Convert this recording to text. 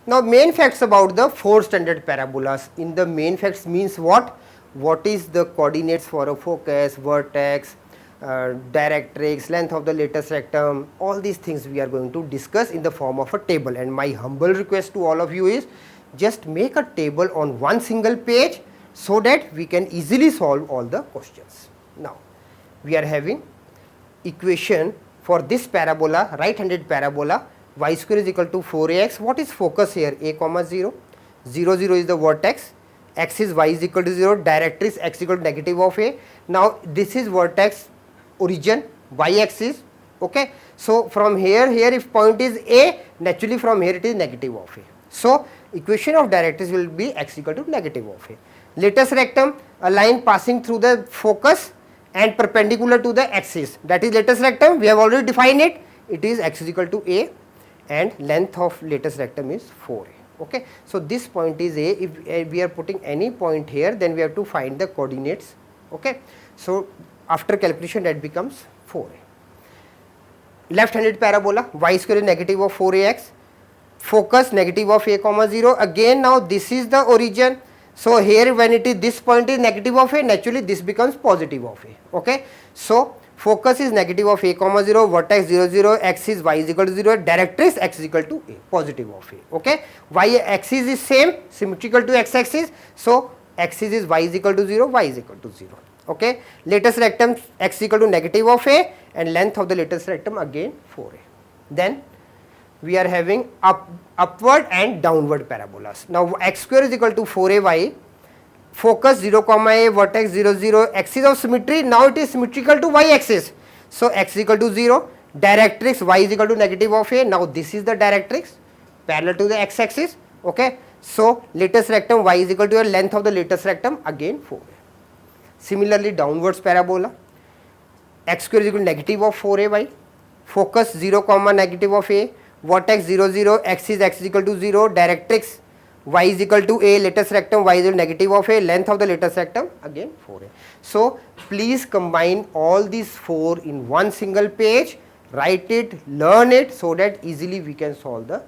Now main facts about the 4 standard parabolas. In the main facts means what? What is the coordinates for a focus, vertex, directrix, length of the latus rectum, all these things we are going to discuss in the form of a table. And my humble request to all of you is just make a table on one single page so that we can easily solve all the questions. Now we are having equation for this parabola, right handed parabola, y square is equal to 4ax. What is focus here? A comma 0, 0 0 is the vertex, x is y is equal to 0, directrix x equal to negative of a. Now this is vertex origin, y axis, okay. So from here if point is a, naturally from here it is negative of a. So equation of directrix will be x equal to negative of a. Latus rectum, a line passing through the focus and perpendicular to the axis, that is latus rectum, we have already defined it, it is x is equal to a, and length of latus rectum is 4a. Okay. So this point is a. If we are putting any point here, then we have to find the coordinates. Okay. So after calculation that becomes 4a. Left handed parabola, y square is negative of 4ax, focus negative of a comma 0. Again now this is the origin. So here when it is this point is negative of a, naturally this becomes positive of a. Okay. So focus is negative of a comma 0, vertex 0 0, x is y is equal to 0, directrix x is equal to a, positive of a. Okay. Y axis is same, symmetrical to x axis. So axis is y is equal to 0, y is equal to 0. Okay. Latus rectum x equal to negative of a, and length of the latus rectum again 4a. Then we are having upward and downward parabolas. Now x square is equal to 4ay, focus 0 comma a, vertex 0 0, axis of symmetry, now it is symmetrical to y axis. So x is equal to 0, directrix y is equal to negative of a, now this is the directrix parallel to the x axis. Okay. So latus rectum y is equal to a, length of the latus rectum again 4a. Similarly downwards parabola, x square is equal to negative of 4ay, focus 0 comma negative of a, vertex 0 0, x is equal to 0, directrix y is equal to a, latus rectum y is equal to negative of a, length of the latus rectum again 4a. So please combine all these 4 in one single page, write it, learn it, so that easily we can solve the